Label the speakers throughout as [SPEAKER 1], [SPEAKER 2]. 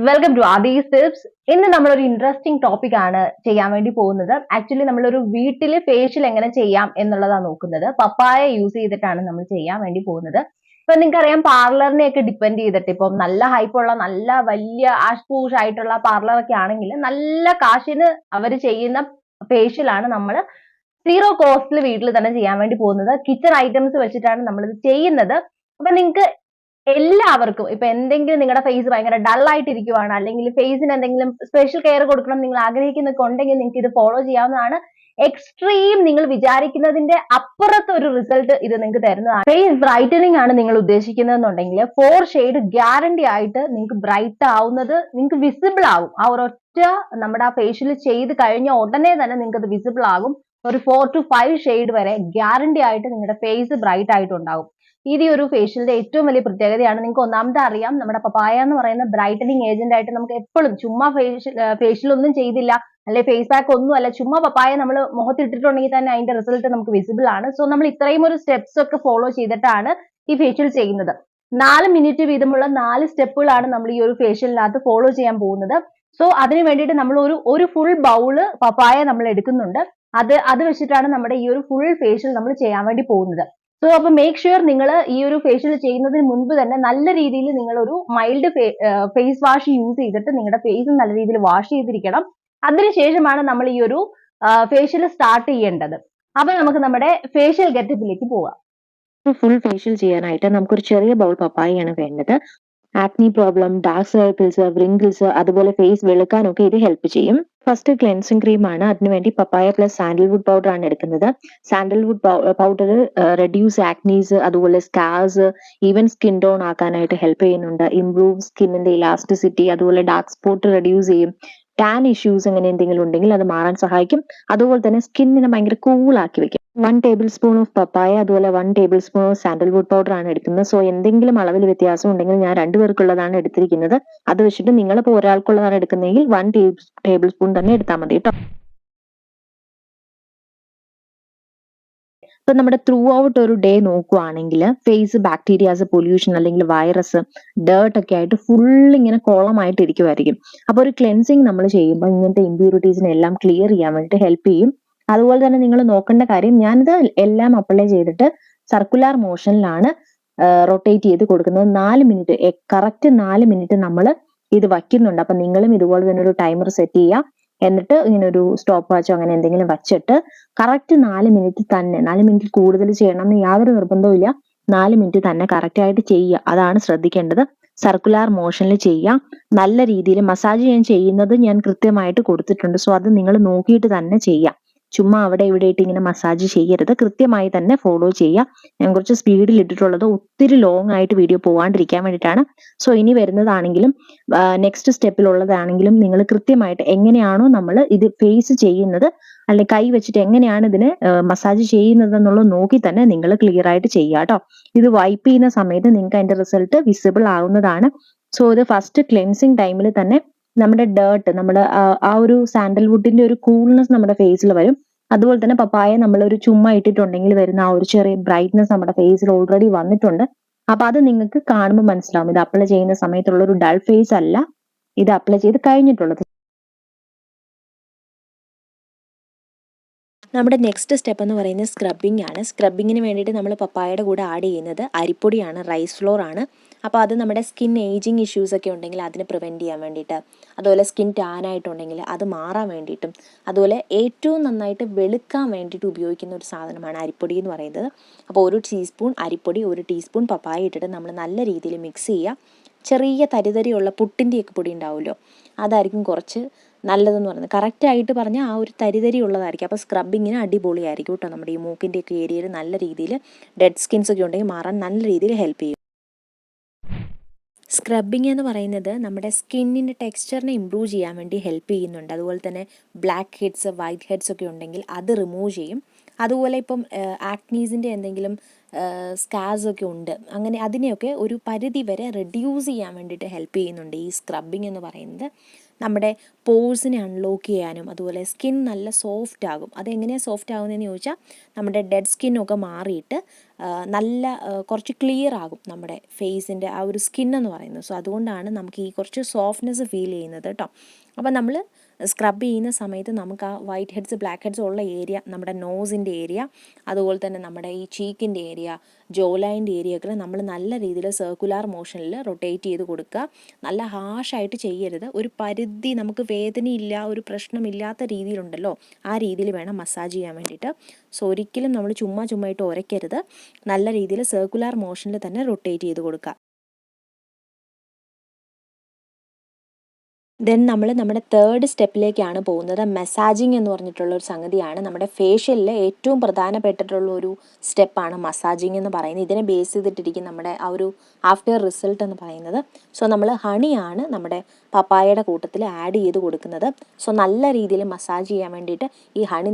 [SPEAKER 1] Welcome to Aadhi's tips. ഇന്ന് നമ്മളൊരു interesting topic ആണ് ചെയ്യാൻ വേണ്ടി പോകുന്നത്. ആക്ച്വലി നമ്മളൊരു വീട്ടില് ഫേഷ്യൽ എങ്ങനെ ചെയ്യാം എന്നുള്ളതാണ് നോക്കുന്നത്. പപ്പായ യൂസ് ചെയ്തിട്ടാണ് നമ്മൾ ചെയ്യാൻ വേണ്ടി പോകുന്നത്. ഇപ്പൊ നിങ്ങൾക്കറിയാം, പാർലറിനെ ഒക്കെ ഡിപ്പെൻഡ് ചെയ്തിട്ട് ഇപ്പം നല്ല ഹൈപ്പുള്ള നല്ല വലിയ ആഷ് പൂഷ് ആയിട്ടുള്ള പാർലറൊക്കെ ആണെങ്കിൽ നല്ല കാശിന് അവർ ചെയ്യുന്ന ഫേഷ്യൽ ആണ് നമ്മൾ സീറോ കോസ്റ്റിൽ വീട്ടിൽ തന്നെ ചെയ്യാൻ വേണ്ടി പോകുന്നത്. കിച്ചൺ ഐറ്റംസ് വെച്ചിട്ടാണ് നമ്മളിത് ചെയ്യുന്നത്. അപ്പൊ നിങ്ങൾക്ക് എല്ലാവർക്കും ഇപ്പൊ എന്തെങ്കിലും നിങ്ങളുടെ ഫേസ് ഭയങ്കര ഡൾ ആയിട്ട് ഇരിക്കുവാണ്, അല്ലെങ്കിൽ ഫേസിന് എന്തെങ്കിലും സ്പെഷ്യൽ കെയർ കൊടുക്കണം നിങ്ങൾ ആഗ്രഹിക്കുന്നൊക്കെ ഉണ്ടെങ്കിൽ നിങ്ങൾക്ക് ഇത് ഫോളോ ചെയ്യാവുന്നതാണ്. എക്സ്ട്രീം നിങ്ങൾ വിചാരിക്കുന്നതിന്റെ അപ്പുറത്ത് ഒരു റിസൾട്ട് ഇത് നിങ്ങൾക്ക് തരുന്നതാണ്. ഫേസ് ബ്രൈറ്റനിങ് ആണ് നിങ്ങൾ ഉദ്ദേശിക്കുന്നതെന്നുണ്ടെങ്കിൽ 4 ഷെയ്ഡ് ഗ്യാരണ്ടി ആയിട്ട് നിങ്ങൾക്ക് ബ്രൈറ്റ് ആവുന്നത് നിങ്ങൾക്ക് വിസിബിൾ ആവും. ആ ഒരൊറ്റ നമ്മുടെ ആ ഫേഷ്യൽ ചെയ്ത് കഴിഞ്ഞ ഉടനെ തന്നെ നിങ്ങൾക്ക് അത് വിസിബിൾ ആകും. ഒരു 4 to 5 ഷെയ്ഡ് വരെ ഗ്യാരണ്ടി ആയിട്ട് നിങ്ങളുടെ ഫേസ് ബ്രൈറ്റ് ആയിട്ടുണ്ടാകും. ഇത് ഒരു ഫേഷ്യലിന്റെ ഏറ്റവും വലിയ പ്രത്യേകതയാണ്. നിങ്ങൾക്ക് ഒന്നാമത്തെ അറിയാം, നമ്മുടെ പപ്പായ എന്ന് പറയുന്ന ബ്രൈറ്റനിങ് ഏജന്റ് ആയിട്ട് നമുക്ക് എപ്പോഴും ചുമ്മാ ഫേഷ്യൽ ഒന്നും ചെയ്തില്ല, അല്ലെ ഫേസ് പാക്ക് ഒന്നും അല്ല, ചുമ്മാ പപ്പായ നമ്മൾ മുഖത്തിട്ടിട്ടുണ്ടെങ്കിൽ തന്നെ അതിന്റെ റിസൾട്ട് നമുക്ക് വിസിബിൾ ആണ്. സോ നമ്മൾ ഇത്രയും ഒരു സ്റ്റെപ്സ് ഒക്കെ ഫോളോ ചെയ്തിട്ടാണ് ഈ ഫേഷ്യൽ ചെയ്യുന്നത്. 4 മിനിറ്റ് വീതമുള്ള 4 സ്റ്റെപ്പുകളാണ് നമ്മൾ ഈ ഒരു ഫേഷ്യലിനകത്ത് ഫോളോ ചെയ്യാൻ പോകുന്നത്. സോ അതിന് വേണ്ടിയിട്ട് നമ്മൾ ഒരു ഫുൾ ബൗള് പപ്പായ നമ്മൾ എടുക്കുന്നുണ്ട്. അത് വെച്ചിട്ടാണ് നമ്മുടെ ഈ ഒരു ഫുൾ ഫേഷ്യൽ നമ്മൾ ചെയ്യാൻ വേണ്ടി പോകുന്നത്. സോ അപ്പൊ മേക്ക് ഷുവർ നിങ്ങൾ ഈ ഒരു ഫേഷ്യൽ ചെയ്യുന്നതിന് മുൻപ് തന്നെ നല്ല രീതിയിൽ നിങ്ങൾ ഒരു മൈൽഡ് ഫേസ് വാഷ് യൂസ് ചെയ്തിട്ട് നിങ്ങളുടെ ഫേസ് നല്ല രീതിയിൽ വാഷ് ചെയ്തിരിക്കണം. അതിനുശേഷമാണ് നമ്മൾ ഈ ഒരു ഫേഷ്യൽ സ്റ്റാർട്ട് ചെയ്യേണ്ടത്. അപ്പൊ നമുക്ക് നമ്മുടെ ഫേഷ്യൽ ഗെറ്റപ്പിലേക്ക് പോവാം.
[SPEAKER 2] ഫുൾ ഫേഷ്യൽ ചെയ്യാനായിട്ട് നമുക്കൊരു ചെറിയ ബൗൾ പപ്പായയാണ് വേണ്ടത്. Acne problem, dark circles, wrinkles, അതുപോലെ ഫേസ് വെളുക്കാനൊക്കെ ഇത് ഹെൽപ്പ് ചെയ്യും. ഫസ്റ്റ് ക്ലെൻസിങ് ക്രീം ആണ്. അതിനുവേണ്ടി പപ്പായ പ്ലസ് സാൻഡൽവുഡ് പൗഡർ ആണ് എടുക്കുന്നത്. സാൻഡൽവുഡ് പൗഡർ റെഡ്യൂസ് ആക്നീസ്, അതുപോലെ സ്കാർസ്, ഈവൻ സ്കിൻ ടോൺ ആക്കാനായിട്ട് ഹെൽപ്പ് ചെയ്യുന്നുണ്ട്. ഇംപ്രൂവ് സ്കിന്നിന്റെ ഇലാസ്റ്റിസിറ്റി, അതുപോലെ ഡാർക്ക് സ്പോട്ട് റെഡ്യൂസ് ചെയ്യും. ടാൻ ഇഷ്യൂസ് അങ്ങനെ എന്തെങ്കിലും ഉണ്ടെങ്കിൽ അത് മാറാൻ സഹായിക്കും. അതുപോലെ തന്നെ സ്കിന്നിനെ ഭയങ്കര കൂൾ ആക്കി വെക്കും. 1 ടേബിൾ സ്പൂൺ ഓഫ് പപ്പായ, അതുപോലെ 1 table spoon of sandalwood powder ആണ് എടുക്കുന്നത്. സോ എന്തെങ്കിലും അളവിൽ വ്യത്യാസം ഉണ്ടെങ്കിൽ ഞാൻ 2 പേർക്കുള്ളതാണ് എടുത്തിരിക്കുന്നത്. അത് വെച്ചിട്ട് നിങ്ങളിപ്പോൾ ഒരാൾക്കുള്ളതാണ് എടുക്കുന്നതെങ്കിൽ 1 ടേബിൾ സ്പൂൺ തന്നെ എടുത്താൽ മതി കേട്ടോ. ഇപ്പൊ നമ്മുടെ ത്രൂ ഔട്ട് ഒരു ഡേ നോക്കുവാണെങ്കിൽ ഫേസ് ബാക്ടീരിയാസ്, പൊല്യൂഷൻ അല്ലെങ്കിൽ വൈറസ്, ഡേർട്ട് ഒക്കെ ആയിട്ട് ഫുൾ ഇങ്ങനെ കോളമായിട്ട് ഇരിക്കുമായിരിക്കും. അപ്പൊ ഒരു ക്ലെൻസിങ് നമ്മൾ ചെയ്യുമ്പോൾ ഇങ്ങനത്തെ ഇമ്പ്യൂരിറ്റീസിനെ എല്ലാം ക്ലിയർ ചെയ്യാൻ വേണ്ടിയിട്ട് ഹെൽപ്പ് ചെയ്യും. അതുപോലെ തന്നെ നിങ്ങൾ നോക്കേണ്ട കാര്യം, ഞാനിത് എല്ലാം അപ്ലൈ ചെയ്തിട്ട് സർക്കുലർ മോഷനിലാണ് റൊട്ടേറ്റ് ചെയ്ത് കൊടുക്കുന്നത്. 4 മിനിറ്റ്, കറക്റ്റ് 4 മിനിറ്റ് നമ്മൾ ഇത് വയ്ക്കുന്നുണ്ട്. അപ്പൊ നിങ്ങളും ഇതുപോലെ തന്നെ ഒരു ടൈമർ സെറ്റ് ചെയ്യുക. എന്നിട്ട് ഇങ്ങനെ ഒരു സ്റ്റോപ്പ് വാച്ചോ അങ്ങനെ എന്തെങ്കിലും വച്ചിട്ട് കറക്റ്റ് 4 മിനിറ്റ് തന്നെ, 4 മിനിറ്റ് കൂടുതൽ ചെയ്യണം എന്ന് യാതൊരു നിർബന്ധവും ഇല്ല. 4 മിനിറ്റ് തന്നെ കറക്റ്റ് ആയിട്ട് ചെയ്യുക, അതാണ് ശ്രദ്ധിക്കേണ്ടത്. സർക്കുലർ മോഷനിൽ ചെയ്യാം. നല്ല രീതിയിൽ മസാജ് ഞാൻ ചെയ്യുന്നത് ഞാൻ കൃത്യമായിട്ട് കൊടുത്തിട്ടുണ്ട്. സോ അത് നിങ്ങൾ നോക്കിയിട്ട് തന്നെ ചെയ്യാം. ചുമ്മാ അവിടെ ഇവിടെ ഇട്ട് ഇങ്ങനെ മസാജ് ചെയ്യരുത്, കൃത്യമായി തന്നെ ഫോളോ ചെയ്യുക. ഞാൻ കുറച്ച് സ്പീഡിൽ ഇട്ടിട്ടുള്ളത് ഒത്തിരി ലോങ് ആയിട്ട് വീഡിയോ പോവാണ്ടിരിക്കാൻ വേണ്ടിയിട്ടാണ്. സോ ഇനി വരുന്നതാണെങ്കിലും നെക്സ്റ്റ് സ്റ്റെപ്പിലുള്ളതാണെങ്കിലും നിങ്ങൾ കൃത്യമായിട്ട് എങ്ങനെയാണോ നമ്മൾ ഇത് ഫേസ് ചെയ്യുന്നത്, അല്ലെങ്കിൽ കൈ വെച്ചിട്ട് എങ്ങനെയാണ് ഇതിനെ മസാജ് ചെയ്യുന്നത് എന്നുള്ളത് നോക്കി തന്നെ നിങ്ങൾ ക്ലിയർ ആയിട്ട് ചെയ്യുക കേട്ടോ. ഇത് വൈപ്പ് ചെയ്യുന്ന സമയത്ത് നിങ്ങൾക്ക് അതിന്റെ റിസൾട്ട് വിസിബിൾ ആവുന്നതാണ്. സോ ഇത് ഫസ്റ്റ് ക്ലെൻസിങ് ടൈമിൽ തന്നെ നമ്മുടെ ഡേർട്ട്, നമ്മുടെ ആ ഒരു സാൻഡൽവുഡിന്റെ ഒരു കൂൾനെസ് നമ്മുടെ ഫേസിൽ വരും. അതുപോലെ തന്നെ പപ്പായ നമ്മൾ ഒരു ചുമ്മാ ഇട്ടിട്ടുണ്ടെങ്കിൽ വരുന്ന ആ ഒരു ചെറിയ ബ്രൈറ്റ്നെസ് നമ്മുടെ ഫേസിൽ ഓൾറെഡി വന്നിട്ടുണ്ട്. അപ്പൊ അത് നിങ്ങൾക്ക് കാണുമ്പോൾ മനസ്സിലാവും ഇത് അപ്ലൈ ചെയ്യുന്ന സമയത്തുള്ള ഒരു ഡൾ ഫേസ് അല്ല, ഇത് അപ്ലൈ ചെയ്ത് കഴിഞ്ഞിട്ടുള്ളത്. നമ്മുടെ നെക്സ്റ്റ് സ്റ്റെപ്പ് എന്ന് പറയുന്നത് സ്ക്രബിംഗ് ആണ്. സ്ക്രബിങ്ങിന് വേണ്ടിയിട്ട് നമ്മൾ പപ്പായയുടെ കൂടെ ആഡ് ചെയ്യുന്നത് അരിപ്പൊടിയാണ്, റൈസ് ഫ്ലോർ ആണ്. അപ്പോൾ അത് നമ്മുടെ സ്കിൻ ഏജിങ് ഇഷ്യൂസ് ഒക്കെ ഉണ്ടെങ്കിൽ അതിനെ പ്രിവെൻറ്റ് ചെയ്യാൻ വേണ്ടിയിട്ട്, അതുപോലെ സ്കിൻ ടാൻ ആയിട്ടുണ്ടെങ്കിൽ അത് മാറാൻ വേണ്ടിയിട്ടും, അതുപോലെ ഏറ്റവും നന്നായിട്ട് വെളുക്കാൻ വേണ്ടിയിട്ട് ഉപയോഗിക്കുന്ന ഒരു സാധനമാണ് അരിപ്പൊടി എന്ന് പറയുന്നത്. അപ്പോൾ 1 ടീസ്പൂൺ അരിപ്പൊടി, 1 ടീസ്പൂൺ പപ്പായ ഇട്ടിട്ട് നമ്മൾ നല്ല രീതിയിൽ മിക്സ് ചെയ്യുക. ചെറിയ തരിതരിയുള്ള പുട്ടിൻ്റെയൊക്കെ പൊടി ഉണ്ടാവുമല്ലോ, അതായിരിക്കും കുറച്ച് നല്ലതെന്ന് പറയുന്നത്. കറക്റ്റായിട്ട് പറഞ്ഞാൽ ആ ഒരു തരിതരി ഉള്ളതായിരിക്കും. അപ്പോൾ സ്ക്രബിങ്ങിന് അടിപൊളിയായിരിക്കും കേട്ടോ. നമ്മുടെ ഈ മൂക്കിൻ്റെയൊക്കെ ഏരിയയിൽ നല്ല രീതിയിൽ ഡെഡ് സ്കിൻസ് ഒക്കെ ഉണ്ടെങ്കിൽ മാറാൻ നല്ല രീതിയിൽ ഹെൽപ്പ് ചെയ്യും. സ്ക്രബിങ് എന്ന് പറയുന്നത് നമ്മുടെ സ്കിന്നിൻ്റെ ടെക്സ്ചറിനെ ഇമ്പ്രൂവ് ചെയ്യാൻ വേണ്ടി ഹെൽപ്പ് ചെയ്യുന്നുണ്ട്. അതുപോലെ തന്നെ ബ്ലാക്ക് ഹെഡ്സ്, വൈറ്റ് ഹെഡ്സ് ഒക്കെ ഉണ്ടെങ്കിൽ അത് റിമൂവ് ചെയ്യും. അതുപോലെ ഇപ്പം ആക്നീസിൻ്റെ എന്തെങ്കിലും സ്കാർസ് ഒക്കെ ഉണ്ട്, അങ്ങനെ അതിനെയൊക്കെ ഒരു പരിധി വരെ റെഡ്യൂസ് ചെയ്യാൻ വേണ്ടിയിട്ട് ഹെൽപ്പ് ചെയ്യുന്നുണ്ട് ഈ സ്ക്രബിങ് എന്ന് പറയുന്നത്. നമ്മുടെ പോഴ്സിനെ അൺലോക്ക് ചെയ്യാനും അതുപോലെ സ്കിൻ നല്ല സോഫ്റ്റ് ആകും. അതെങ്ങനെയാണ് സോഫ്റ്റ് ആകുന്നതെന്ന് ചോദിച്ചാൽ നമ്മുടെ ഡെഡ് സ്കിന്നൊക്കെ മാറിയിട്ട് നല്ല കുറച്ച് ക്ലിയർ ആകും നമ്മുടെ ഫേസിൻ്റെ ആ ഒരു സ്കിൻ എന്ന് പറയുന്നത്. സോ അതുകൊണ്ടാണ് നമുക്ക് ഈ കുറച്ച് സോഫ്റ്റ്നെസ് ഫീൽ ചെയ്യുന്നത് കേട്ടോ. അപ്പോൾ നമ്മൾ സ്ക്രബ് ചെയ്യുന്ന സമയത്ത് നമുക്ക് ആ വൈറ്റ് ഹെഡ്സ് ബ്ലാക്ക് ഹെഡ്സ് ഉള്ള ഏരിയ, നമ്മുടെ നോസിൻ്റെ ഏരിയ, അതുപോലെ തന്നെ നമ്മുടെ ഈ ചീക്കിൻ്റെ ഏരിയ, ജോലൈൻ്റെ ഏരിയ ഒക്കെ നമ്മൾ നല്ല രീതിയിൽ സർക്കുലാർ മോഷനിൽ റൊട്ടേറ്റ് ചെയ്ത് കൊടുക്കുക. നല്ല ഹാഷായിട്ട് ചെയ്യരുത്. ഒരു പരിധി, നമുക്ക് വേദനയില്ല, ഒരു പ്രശ്നമില്ലാത്ത രീതിയിലുണ്ടല്ലോ ആ രീതിയിൽ വേണം മസാജ് ചെയ്യാൻ വേണ്ടിയിട്ട്. സോ ഒരിക്കലും നമ്മൾ ചുമ്മാ ഇട്ട് ഉരയ്ക്കരുത്. നല്ല രീതിയിൽ സർക്കുലാർ മോഷനിൽ തന്നെ റൊട്ടേറ്റ് ചെയ്ത് കൊടുക്കുക. ദെൻ നമ്മൾ നമ്മുടെ തേർഡ് സ്റ്റെപ്പിലേക്കാണ് പോകുന്നത്. മസാജിങ് എന്ന് പറഞ്ഞിട്ടുള്ള ഒരു സംഗതിയാണ്. നമ്മുടെ ഫേഷ്യലിൽ ഏറ്റവും പ്രധാനപ്പെട്ടിട്ടുള്ള ഒരു സ്റ്റെപ്പാണ് മസാജിങ് എന്ന് പറയുന്നത്. ഇതിനെ ബേസ് ചെയ്തിട്ടിരിക്കും നമ്മുടെ ആ ഒരു ആഫ്റ്റർ റിസൾട്ട് എന്ന് പറയുന്നത്. സോ നമ്മൾ ഹണിയാണ് നമ്മുടെ പപ്പായയുടെ കൂട്ടത്തിൽ ആഡ് ചെയ്ത് കൊടുക്കുന്നത്. സോ നല്ല രീതിയിൽ മസാജ് ചെയ്യാൻ വേണ്ടിയിട്ട് ഈ ഹണി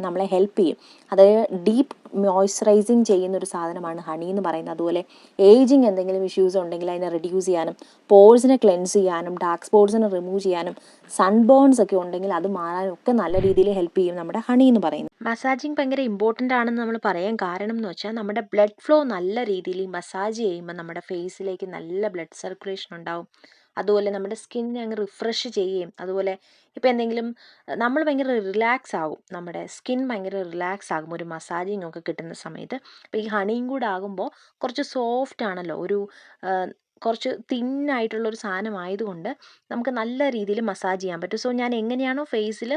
[SPEAKER 2] നമ്മളെ ഹെൽപ്പ് ചെയ്യും. അതായത് ഡീപ്പ് മോയ്സ്ചറൈസിങ് ചെയ്യുന്നൊരു സാധനമാണ് ഹണി എന്ന് പറയുന്നത്. അതുപോലെ ഏജിങ് എന്തെങ്കിലും ഇഷ്യൂസ് ഉണ്ടെങ്കിൽ അതിനെ റിഡ്യൂസ് ചെയ്യാനും, പോഴ്സിനെ ക്ലെൻസ് ചെയ്യാനും, ഡാർക്ക് സ്പോട്സിനെ റിമൂവ് ചെയ്യാനും, സൺബേൺസ് ഒക്കെ ഉണ്ടെങ്കിൽ അത് മാറാനും ഒക്കെ നല്ല രീതിയിൽ ഹെൽപ്പ് ചെയ്യും നമ്മുടെ ഹണി എന്ന് പറയുന്നത്. മസാജിങ് ഭയങ്കര ഇമ്പോർട്ടൻ്റ് ആണെന്ന് നമ്മൾ പറയാൻ കാരണം എന്ന് വെച്ചാൽ നമ്മുടെ ബ്ലഡ് ഫ്ലോ നല്ല രീതിയിൽ മസാജ് ചെയ്യുമ്പോൾ നമ്മുടെ ഫേസിലേക്ക് നല്ല ബ്ലഡ് സർക്കുലേഷൻ ഉണ്ടാവും. അതുപോലെ നമ്മുടെ സ്കിന്നിനെ അങ്ങ് റിഫ്രഷ് ചെയ്യുകയും, അതുപോലെ ഇപ്പോൾ എന്തെങ്കിലും നമ്മൾ ഭയങ്കര റിലാക്സ് ആകും, നമ്മുടെ സ്കിൻ ഭയങ്കര റിലാക്സ് ആകും ഒരു മസാജിങ് ഒക്കെ കിട്ടുന്ന സമയത്ത്. അപ്പോൾ ഈ ഹണിയും കൂടെ ആകുമ്പോൾ കുറച്ച് സോഫ്റ്റ് ആണല്ലോ, ഒരു കുറച്ച് തിന്നായിട്ടുള്ളൊരു സാധനമായതുകൊണ്ട് നമുക്ക് നല്ല രീതിയിൽ മസാജ് ചെയ്യാൻ പറ്റും. സോ ഞാൻ എങ്ങനെയാണോ ഫേസിൽ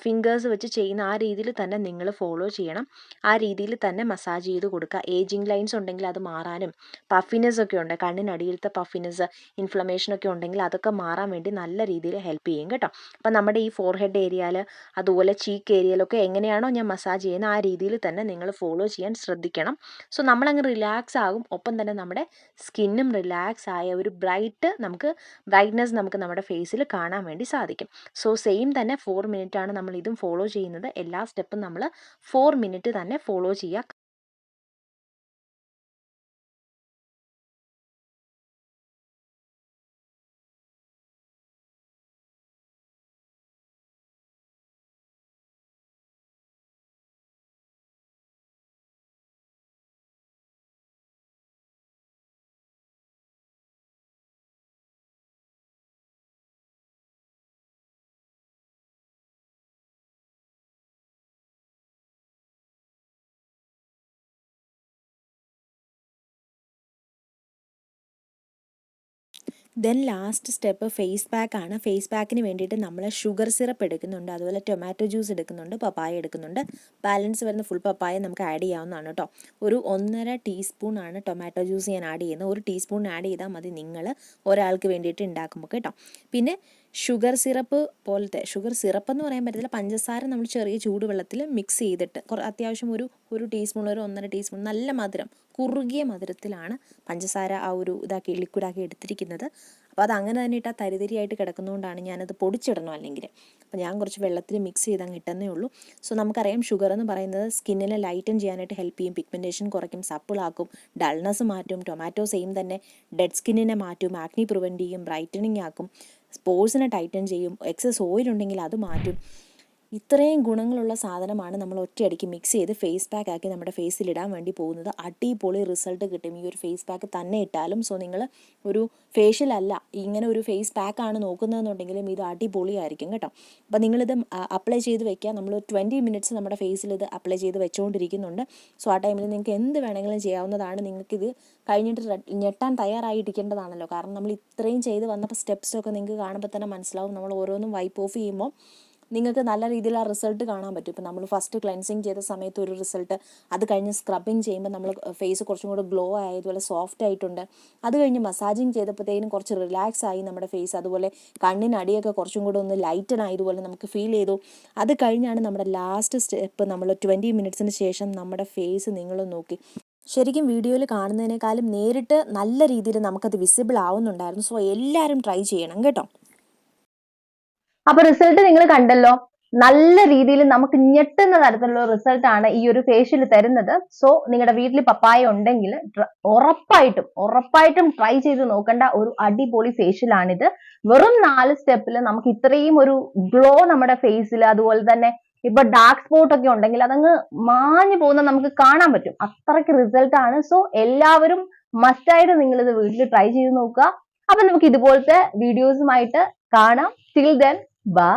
[SPEAKER 2] ഫിംഗേഴ്സ് വെച്ച് ചെയ്യുന്ന ആ രീതിയിൽ തന്നെ നിങ്ങൾ ഫോളോ ചെയ്യണം. ആ രീതിയിൽ തന്നെ മസാജ് ചെയ്ത് കൊടുക്കുക. ഏജിങ് ലൈൻസ് ഉണ്ടെങ്കിൽ അത് മാറാനും, പഫിനെസ് ഒക്കെ ഉണ്ട്, കണ്ണിനടിയിലത്തെ പഫിനെസ്, ഇൻഫ്ലമേഷനൊക്കെ ഉണ്ടെങ്കിൽ അതൊക്കെ മാറാൻ വേണ്ടി നല്ല രീതിയിൽ ഹെൽപ്പ് ചെയ്യും കേട്ടോ. അപ്പം നമ്മുടെ ഈ ഫോർഹെഡ് ഏരിയയിൽ, അതുപോലെ ചീക്ക് ഏരിയയിലൊക്കെ എങ്ങനെയാണോ ഞാൻ മസാജ് ചെയ്യുന്നത് ആ രീതിയിൽ തന്നെ നിങ്ങൾ ഫോളോ ചെയ്യാൻ ശ്രദ്ധിക്കണം. സോ നമ്മളങ്ങ് റിലാക്സ് ആകും. ഒപ്പം തന്നെ നമ്മുടെ സ്കിന്നും റിലാക്സ് ആയ ഒരു ബ്രൈറ്റ്നെസ് നമുക്ക് നമ്മുടെ ഫേസിൽ കാണാൻ വേണ്ടി സാധിക്കും. സോ സെയിം തന്നെ 4 മിനിറ്റ് ആണ് നമ്മൾ ഇതും ഫോളോ ചെയ്യുന്നത്. എല്ലാ സ്റ്റെപ്പും നമ്മൾ 4 മിനിറ്റ് തന്നെ ഫോളോ ചെയ്യുക. Then last step face pack ആണ്. ഫേസ് പാക്കിന് വേണ്ടിയിട്ട് നമ്മൾ ഷുഗർ സിറപ്പ് എടുക്കുന്നുണ്ട്, അതുപോലെ ടൊമാറ്റോ ജ്യൂസ് എടുക്കുന്നുണ്ട്, പപ്പായ എടുക്കുന്നുണ്ട്. ബാലൻസ് വരുന്ന ഫുൾ പപ്പായ നമുക്ക് ആഡ് ചെയ്യാവുന്നതാണ് കേട്ടോ. ഒരു 1.5 ടീസ്പൂൺ ആണ് ടൊമാറ്റോ ജ്യൂസ് ഞാൻ ആഡ് ചെയ്യുന്നത്. 1 ടീസ്പൂൺ ആഡ് ചെയ്താൽ മതി നിങ്ങൾ ഒരാൾക്ക് വേണ്ടിയിട്ട് ഉണ്ടാക്കുമ്പോൾ കേട്ടോ. പിന്നെ ഷുഗർ സിറപ്പ് പോലത്തെ, ഷുഗർ സിറപ്പ് എന്ന് പറയാൻ പറ്റത്തില്ല, പഞ്ചസാര നമ്മൾ ചെറിയ ചൂടുവെള്ളത്തിൽ മിക്സ് ചെയ്തിട്ട് അത്യാവശ്യം ഒരു ടീസ്പൂൺ, ഒരു 1.5 ടീസ്പൂൺ നല്ല മധുരം, കുറുകിയ മധുരത്തിലാണ് പഞ്ചസാര ആ ഒരു ലിക്വിഡാക്കി എടുത്തിരിക്കുന്നത്. അപ്പോൾ അത് അങ്ങനെ തന്നെ ഇട്ടാൽ തരിതരിയായിട്ട് കിടക്കുന്നതുകൊണ്ടാണ് ഞാനത് പൊടിച്ചിടണം അല്ലെങ്കിൽ. അപ്പോൾ ഞാൻ കുറച്ച് വെള്ളത്തിൽ മിക്സ് ചെയ്ത് അങ്ങ് ഇട്ടെന്നേ ഉള്ളൂ. സോ നമുക്കറിയാം ഷുഗർ എന്ന് പറയുന്നത് സ്കിന്നിനെ ലൈറ്റൻ ചെയ്യാനായിട്ട് ഹെൽപ്പ് ചെയ്യും, പിഗ്മെൻറ്റേഷൻ കുറയ്ക്കും, സപ്പിളാക്കും, ഡൾനെസ് മാറ്റും. ടൊമാറ്റോ സെയിം തന്നെ ഡെഡ് സ്കിന്നിനെ മാറ്റും, ആക്നി പ്രിവെൻറ്റ് ചെയ്യും, ബ്രൈറ്റനിങ് ആക്കും, സ്പോർസിനെ ടൈറ്റൻ ചെയ്യും, എക്സസ് ഓയിൽ ഉണ്ടെങ്കിൽ അത് മാറ്റും. ഇത്രയും ഗുണങ്ങളുള്ള സാധനമാണ് നമ്മൾ ഒറ്റയടിക്ക് മിക്സ് ചെയ്ത് ഫേസ് പാക്ക് ആക്കി നമ്മുടെ ഫേസിൽ ഇടാൻ വേണ്ടി പോകുന്നത്. അടിപൊളി റിസൾട്ട് കിട്ടും ഈ ഒരു ഫേസ് പാക്ക് തന്നെ ഇട്ടാലും. സോ നിങ്ങൾ ഒരു ഫേഷ്യലല്ല, ഇങ്ങനെ ഒരു ഫേസ് പാക്കാണ് നോക്കുന്നതെന്നുണ്ടെങ്കിലും ഇത് അടിപൊളിയായിരിക്കും കേട്ടോ. അപ്പോൾ നിങ്ങളിത് അപ്ലൈ ചെയ്ത് വെക്കുക. നമ്മൾ 20 മിനിറ്റ്സ് നമ്മുടെ ഫേസിൽ ഇത് അപ്ലൈ ചെയ്ത് വെച്ചുകൊണ്ടിരിക്കുന്നുണ്ട്. സോ ആ ടൈമിൽ നിങ്ങൾക്ക് എന്ത് വേണമെങ്കിലും ചെയ്യാവുന്നതാണ്. നിങ്ങൾക്കിത് കഴിഞ്ഞിട്ട് ഞെട്ടാൻ തയ്യാറായിരിക്കേണ്ടതാണല്ലോ. കാരണം നമ്മൾ ഇത്രയും ചെയ്ത് വന്നപ്പോൾ സ്റ്റെപ്സൊക്കെ നിങ്ങൾക്ക് കാണുമ്പോൾ തന്നെ മനസ്സിലാവും. നമ്മൾ ഓരോന്നും വൈപ്പ് ഓഫ് ചെയ്യുമ്പോൾ നിങ്ങൾക്ക് നല്ല രീതിയിൽ ആ റിസൾട്ട് കാണാൻ പറ്റും. ഇപ്പോൾ നമ്മൾ ഫസ്റ്റ് ക്ലെൻസിങ് ചെയ്ത സമയത്ത് ഒരു റിസൾട്ട്, അത് കഴിഞ്ഞ് സ്ക്രബിങ് ചെയ്യുമ്പോൾ നമ്മൾ ഫേസ് കുറച്ചും കൂടെ ഗ്ലോ ആയതുപോലെ സോഫ്റ്റ് ആയിട്ടുണ്ട്. അത് കഴിഞ്ഞ് മസാജിങ് ചെയ്തപ്പോഴത്തേനും കുറച്ച് റിലാക്സ് ആയി നമ്മുടെ ഫേസ്. അതുപോലെ കണ്ണിനടിയൊക്കെ കുറച്ചും കൂടെ ഒന്ന് ലൈറ്റൻ ആയതുപോലെ നമുക്ക് ഫീൽ ചെയ്തു. അത് കഴിഞ്ഞാണ് നമ്മുടെ ലാസ്റ്റ് സ്റ്റെപ്പ്. നമ്മൾ 20 മിനിറ്റ്സിന് ശേഷം നമ്മുടെ ഫേസ് നിങ്ങൾ നോക്കി, ശരിക്കും വീഡിയോയിൽ കാണുന്നതിനേക്കാളും നേരിട്ട് നല്ല രീതിയിൽ നമുക്കത് വിസിബിൾ ആവുന്നുണ്ടായിരുന്നു. സോ എല്ലാവരും ട്രൈ ചെയ്യണം കേട്ടോ.
[SPEAKER 1] അപ്പൊ റിസൾട്ട് നിങ്ങൾ കണ്ടല്ലോ. നല്ല രീതിയിൽ നമുക്ക് ഞെട്ടുന്ന തരത്തിലുള്ള റിസൾട്ട് ആണ് ഈ ഒരു ഫേഷ്യൽ തരുന്നത്. സോ നിങ്ങളുടെ വീട്ടിൽ പപ്പായ ഉണ്ടെങ്കിൽ ഉറപ്പായിട്ടും ട്രൈ ചെയ്ത് നോക്കേണ്ട ഒരു അടിപൊളി ഫേഷ്യൽ ആണിത്. വെറും 4 സ്റ്റെപ്പിൽ നമുക്ക് ഇത്രയും ഒരു ഗ്ലോ നമ്മുടെ ഫേസിൽ, അതുപോലെ തന്നെ ഇപ്പൊ ഡാർക്ക് സ്പോട്ട് ഒക്കെ ഉണ്ടെങ്കിൽ അതങ്ങ് മാഞ്ഞു പോകുന്ന നമുക്ക് കാണാൻ പറ്റും. അത്രയ്ക്ക് റിസൾട്ട് ആണ്. സോ എല്ലാവരും മസ്റ്റായിട്ട് നിങ്ങൾ ഇത് വീട്ടിൽ ട്രൈ ചെയ്ത് നോക്കുക. അപ്പൊ നമുക്ക് ഇതുപോലത്തെ വീഡിയോസുമായിട്ട് കാണാം. Till then bye.